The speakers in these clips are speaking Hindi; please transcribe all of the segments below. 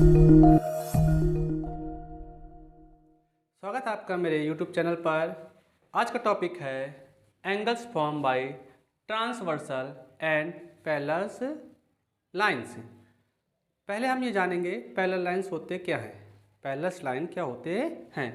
स्वागत है आपका मेरे YouTube चैनल पर। आज का टॉपिक है angles form by transversal and parallel lines. पहले हम ये जानेंगे पैरेलल लाइंस होते क्या हैं, पैरेलल लाइन क्या होते हैं।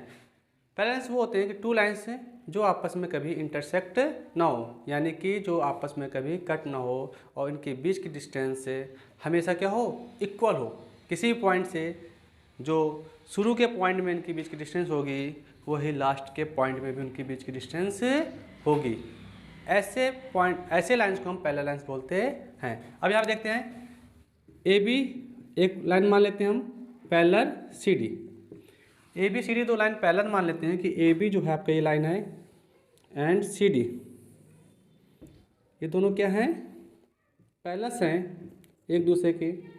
पैरेलल वो होते हैं कि टू लाइंस हैं जो आपस में कभी इंटरसेक्ट ना हो, यानी कि जो आपस में कभी कट ना हो और इनके बीच की डिस्टेंस से हमेशा क्या हो, इक्वल हो। किसी भी पॉइंट से जो शुरू के पॉइंट में इनके बीच की डिस्टेंस होगी वही लास्ट के पॉइंट में भी उनके बीच की डिस्टेंस होगी। ऐसे पॉइंट, ऐसे लाइंस को हम पैरेलल लाइंस बोलते हैं। अब यहाँ देखते हैं ए बी एक लाइन मान लेते हैं हम parallel C D. A B C D दो लाइन पैरेलल मान लेते हैं कि ए बी जो है आपका ये लाइन है एंड सी डी, ये दोनों क्या हैं, पैरेलल हैं एक दूसरे के।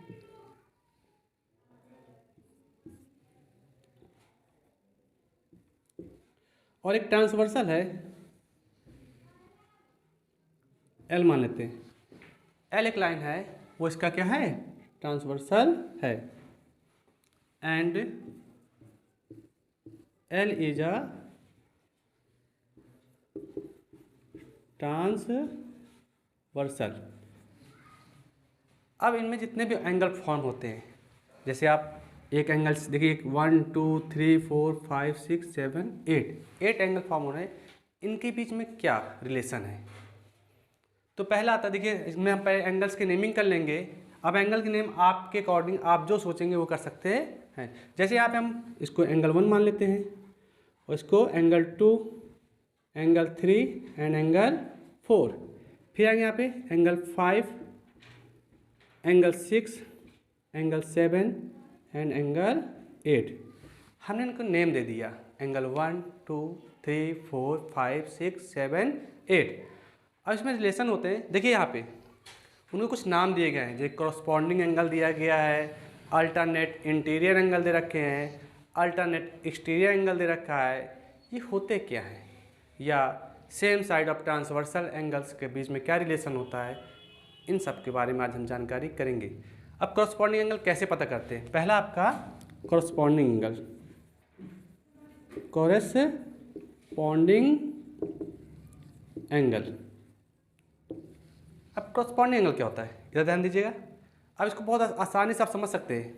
और एक ट्रांसवर्सल है एल मान लेते हैं। एल एक लाइन है, वो इसका क्या है, ट्रांसवर्सल है। And L is a transversal. अब इनमें जितने भी एंगल फॉर्म होते हैं, जैसे आप एक एंगल देखिए, 1 2 3 4 5 6 7 8 एंगल फॉर्म हो रहे हैं, इनके बीच में क्या रिलेशन है। तो पहला आता है, देखिए इसमें हम पहले एंगल्स के नेमिंग कर लेंगे। अब एंगल की नेम आपके अकॉर्डिंग आप जो सोचेंगे वो कर सकते हैं। जैसे यहाँ पे हम इसको एंगल 1 मान लेते हैं और इसको एंगल 2, एंगल 3 एंड एंगल 4। फिर आएंगे यहाँ पे angle 5, angle 6, angle 7 and angle 8। हमने इनको नेम दे दिया, एंगल 1 2 3 4 5 6 7 8। अब इसमें रिलेशन होते हैं, देखिए यहाँ पे उनको कुछ नाम दिए गए हैं। जो कॉरस्पॉन्डिंग एंगल दिया गया है, अल्टरनेट इंटीरियर एंगल दे रखे हैं, अल्टरनेट एक्सटीरियर एंगल दे रखा है। ये होते क्या हैं, या same side of transversal angles के बीच में क्या रिलेशन होता है, इन सब के बारे में आज हम जानकारी करेंगे। अब कॉरस्पॉन्डिंग एंगल कैसे पता करते हैं। पहला आपका कॉरस्पॉन्डिंग एंगल, कॉरस्पॉन्डिंग एंगल। अब कॉरस्पॉन्डिंग एंगल क्या होता है, इधर ध्यान दीजिएगा। अब इसको बहुत आसानी से आप समझ सकते हैं।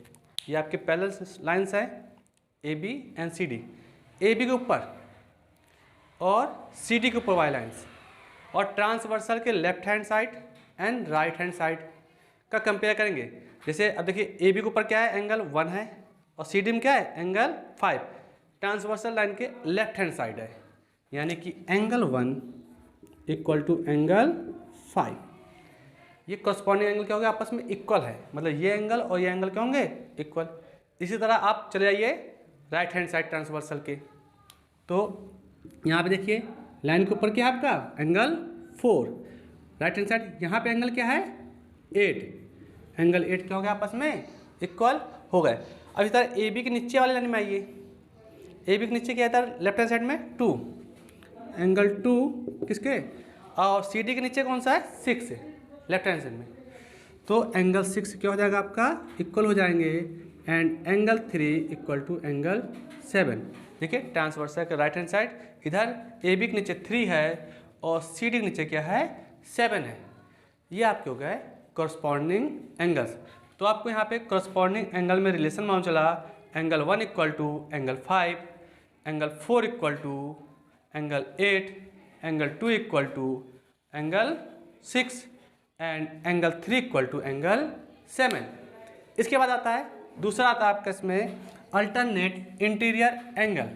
ये आपके पैरेलल लाइंस हैं A B and C D. A B के ऊपर और सी डी के ऊपर वाई लाइंस, और ट्रांसवर्सल के left hand side and right hand side का कंपेयर करेंगे। जैसे अब देखिए ए बी के ऊपर क्या है, एंगल 1 है, और सी डी में क्या है, एंगल 5। ट्रांसवर्सल लाइन के लेफ्ट हैंड साइड है, यानी कि एंगल 1 इक्वल टू एंगल 5। ये कॉरस्पॉन्डिंग एंगल क्या हो गया, आपस में इक्वल है, मतलब ये एंगल और ये एंगल क्या होंगे, इक्वल। इसी तरह आप चले जाइए राइट हैंड साइड ट्रांसवर्सल के, तो यहाँ पे देखिए लाइन के ऊपर क्या है आपका, एंगल 4। राइट हैंड साइड यहाँ पे एंगल क्या है, 8। एंगल 8 क्या हो गया, आपस में इक्वल हो गए। अब इस तरह ए बी के नीचे वाले लाइन में आइए। ए बी के नीचे क्या है, लेफ्ट हैंड साइड में 2, एंगल 2 किसके, और सी डी के नीचे कौन सा है, 6 लेफ्ट हैंड साइड में। तो एंगल 6 क्या हो जाएगा आपका, इक्वल हो जाएंगे। And angle 3 equal to angle 7। देखिए ट्रांसवर्सल के राइट हैंड साइड, इधर ए बी के नीचे 3 है और सी डी के नीचे क्या है, 7 है। ये आपके हो गए कॉरस्पॉन्डिंग एंगल्स। तो आपको यहाँ पे कॉरस्पॉन्डिंग एंगल में रिलेशन मालूम चला, angle 1 equal to angle 5, angle 4 equal to angle 8, angle 2 equal to angle 6 and angle 3 equal to angle 7। इसके बाद आता है दूसरा, आता है आपका इसमें अल्टरनेट इंटीरियर एंगल।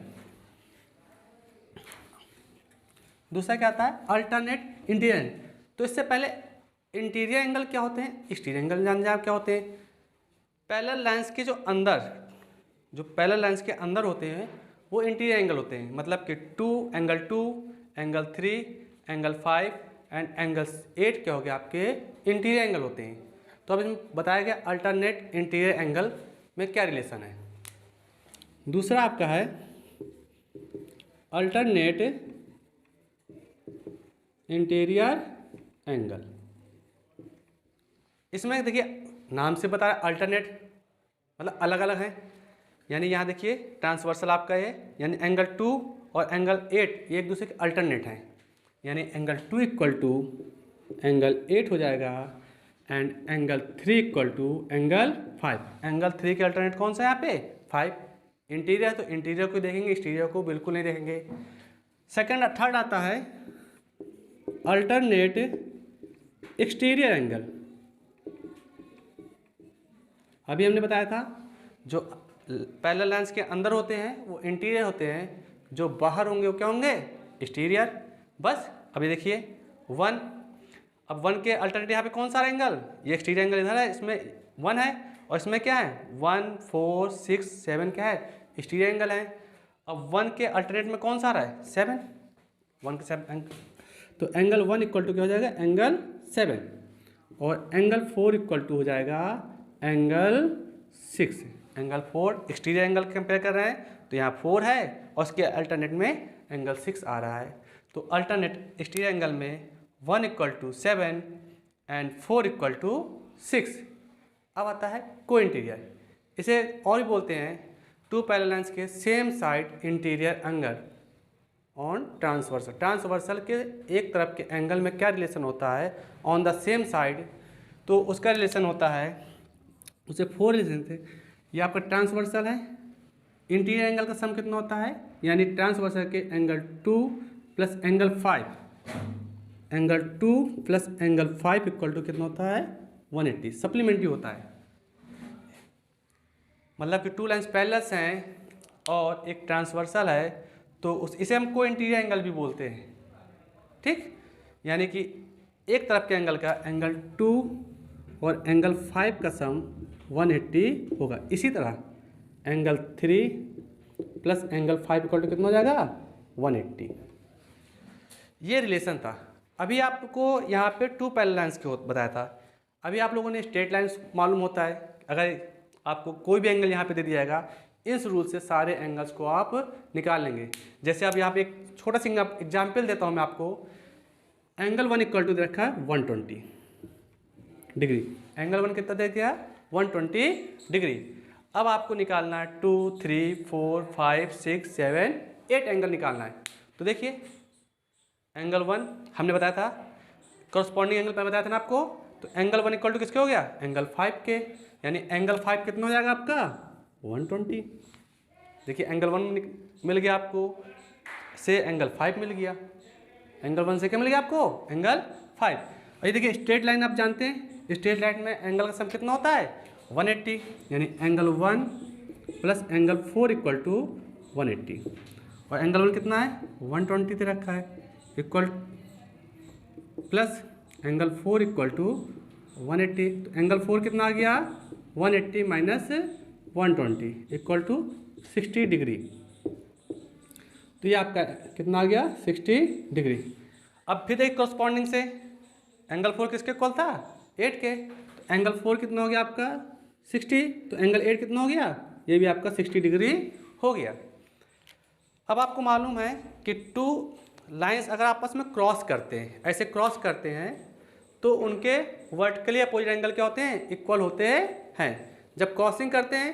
दूसरा क्या आता है, अल्टरनेट इंटीरियर। तो इससे पहले इंटीरियर एंगल क्या होते हैं, एक्सटीरियर एंगल जान जाए क्या होते हैं। पैरेलल लाइंस के जो अंदर, जो पैरेलल लाइंस के अंदर होते हैं वो इंटीरियर एंगल होते हैं। मतलब कि angle 2, angle 3, angle 5 and angle 8 क्या हो गया, आपके इंटीरियर एंगल होते हैं। तो अब इसमें बताया गया अल्टरनेट इंटीरियर एंगल में क्या रिलेशन है। दूसरा आपका है अल्टरनेट इंटीरियर एंगल। इसमें देखिए नाम से बता रहा है अल्टरनेट, मतलब अलग अलग हैं। यानी यहाँ देखिए ट्रांसवर्सल आपका ये, यानी एंगल 2 और एंगल 8 ये एक दूसरे के अल्टरनेट हैं। यानी एंगल 2 इक्वल टू एंगल 8 हो जाएगा and angle 3 equal to angle 5। Angle 3 के अल्टरनेट कौन सा है यहाँ पे? 5। इंटीरियर तो इंटीरियर को देखेंगे, एक्सटीरियर को बिल्कुल नहीं देखेंगे। सेकंड थर्ड आता है अल्टरनेट एक्सटीरियर एंगल। अभी हमने बताया था जो पैरेलल लाइंस के अंदर होते हैं वो इंटीरियर होते हैं, जो बाहर होंगे वो क्या होंगे? एक्सटीरियर। बस अभी देखिए 1, अब 1 के अल्टरनेट यहाँ पे कौन सा एंगल? ये एक्सटीरियर एंगल इधर है, इसमें 1 है और इसमें क्या है? 1 4 6 7 क्या है? एक्सटीरियर एंगल है। अब 1 के अल्टरनेट में कौन सा आ रहा है? 7। 1 के 7 एंगल, तो एंगल 1 इक्वल टू क्या हो जाएगा? एंगल 7। और एंगल 4 इक्वल टू हो जाएगा angle 6। Angle 4 exterior angle compare कर रहे हैं तो यहाँ 4 है और उसके अल्टरनेट में एंगल 6 आ रहा है। तो अल्टरनेट एक्सटीरियर एंगल में 1 equal to 7 and 4 equal to 6। अब आता है को इंटीरियर। इसे और भी बोलते हैं टू पैरेलल लाइंस के same side interior angle on transversal. Transversal के एक तरफ के एंगल में क्या रिलेशन होता है ऑन द सेम साइड? तो उसका रिलेशन होता है, उसे 4 रिलेशन थे। ये आपका ट्रांसवर्सल है, इंटीरियर एंगल का सम कितना होता है? यानी ट्रांसवर्सल के angle 2 plus angle 5, angle 2 plus angle 5 equal to कितना होता है? 180। सप्लीमेंट्री होता है, मतलब कि टू लाइंस पैरेलल्स हैं और एक ट्रांसवर्सल है तो इसे हम को इंटीरियर एंगल भी बोलते हैं। ठीक, यानी कि एक तरफ के एंगल का एंगल 2 और एंगल 5 का सम 180 होगा। इसी तरह angle 3 plus angle 5 equal to कितना हो जाएगा? 180। ये रिलेशन था। अभी आपको यहाँ पे टू पैरेलल लाइंस के बताया था। अभी आप लोगों ने स्ट्रेट लाइंस मालूम होता है, अगर आपको कोई भी एंगल यहाँ पे दे दिया जाएगा, इस रूल से सारे एंगल्स को आप निकाल लेंगे। जैसे अब यहाँ पे एक छोटा सा एग्जाम्पल देता हूँ मैं आपको। एंगल 1 इक्वल टू दे रखा है 120 डिग्री। एंगल 1 कितना दे दिया? 120 डिग्री। अब आपको निकालना है 2 3 4 5 6 7 8 एंगल निकालना है। तो देखिए एंगल 1 हमने बताया था, करस्पॉन्डिंग एंगल पर बताया था ना आपको। तो एंगल 1 इक्वल टू किसके हो गया? एंगल 5 के। यानी एंगल 5 कितना हो जाएगा आपका? 120। देखिए एंगल 1 मिल गया आपको, से एंगल 5 मिल गया। एंगल 1 से क्या मिल गया आपको? एंगल 5। और ये देखिए स्ट्रेट लाइन आप जानते हैं, स्ट्रेट लाइन में एंगल का सम कितना होता है? 180। यानी angle 1 plus angle 4 equal to 180। और एंगल 1 कितना है? 120 दे रखा है, equal plus angle 4 equal to 180। तो एंगल 4 कितना आ गया? 180 माइनस 120 इक्वल टू 60 डिग्री। तो ये आपका कितना आ गया? 60 डिग्री। अब फिर एक करस्पॉन्डिंग से एंगल 4 किसके इक्वल था? 8 के। तो एंगल 4 कितना हो गया आपका? 60। तो एंगल 8 कितना हो गया? ये भी आपका 60 डिग्री हो गया। अब आपको मालूम है कि टू लाइंस अगर आपस में क्रॉस करते हैं, ऐसे क्रॉस करते हैं, तो उनके वर्टिकली अपोजिट एंगल क्या होते हैं? इक्वल होते हैं। जब क्रॉसिंग करते हैं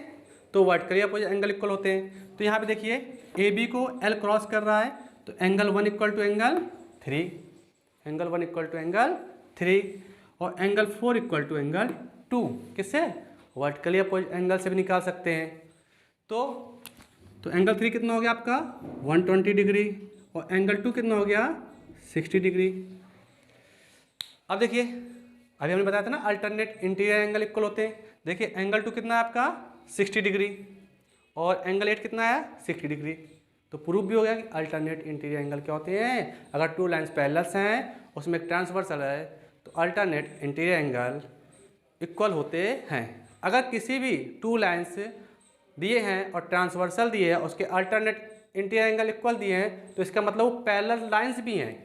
तो वर्टिकली अपोजिट एंगल इक्वल होते हैं। तो यहाँ पे देखिए ए बी को एल क्रॉस कर रहा है, तो angle 1 equal to angle 3, angle 1 equal to angle 3, और एंगल 4 इक्वल टू एंगल 2। किससे? वर्टिकली अपोजिट एंगल से भी निकाल सकते हैं। तो एंगल 3 कितना हो गया आपका? 120 डिग्री, और एंगल 2 कितना हो गया? 60 डिग्री। अब देखिए अभी हमने बताया था ना अल्टरनेट इंटीरियर एंगल इक्वल होते हैं। देखिए एंगल 2 कितना है आपका? 60 डिग्री, और एंगल 8 कितना है? 60 डिग्री। तो प्रूफ भी हो गया कि अल्टरनेट इंटीरियर एंगल क्या होते हैं? अगर टू लाइंस पैरेलल्स हैं, उसमें एक ट्रांसवर्सल है, तो अल्टरनेट इंटीरियर एंगल इक्वल होते हैं। अगर किसी भी टू लाइंस दिए हैं और ट्रांसवर्सल दिए हैं, उसके अल्टरनेट इंटीरियर एंगल इक्वल दिए हैं, तो इसका मतलब वो पैरेलल लाइंस भी हैं।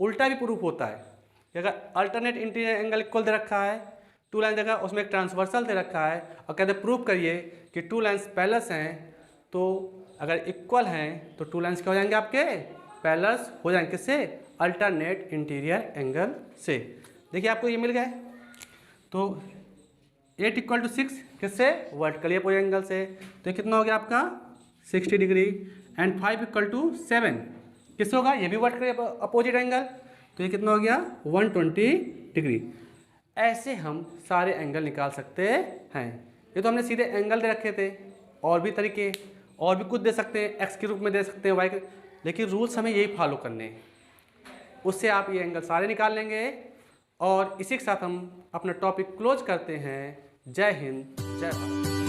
उल्टा भी प्रूफ होता है कि अगर अल्टरनेट इंटीरियर एंगल इक्वल दे रखा है, टू लाइन जगह उसमें एक ट्रांसवर्सल दे रखा है, और कहते प्रूव करिए कि टू लाइंस पैरेलल्स हैं, तो अगर इक्वल हैं तो टू लाइंस क्या हो जाएंगे आपके? पैरेलल्स हो जाएंगे। किससे? अल्टरनेट इंटीरियर एंगल से। देखिए आपको ये मिल गए। तो 8 इक्वल टू 6 किससे, वर्टिकली अपोजिट एंगल से, तो ये कितना हो गया आपका 60 डिग्री। एंड 5 इक्वल टू 7 किससे होगा, ये भी वर्टिकली अपोजिट एंगल, तो ये कितना हो गया 120 डिग्री। ऐसे हम सारे एंगल निकाल सकते हैं। ये तो हमने सीधे एंगल दे रखे थे, और भी तरीके और भी कुछ दे सकते हैं, एक्स के रूप में दे सकते हैं, वाई के, लेकिन रूल्स हमें यही फॉलो करने हैं। उससे आप ये एंगल सारे निकाल लेंगे। और इसी के साथ हम अपना टॉपिक क्लोज करते हैं। जय हिंद, जय भारत।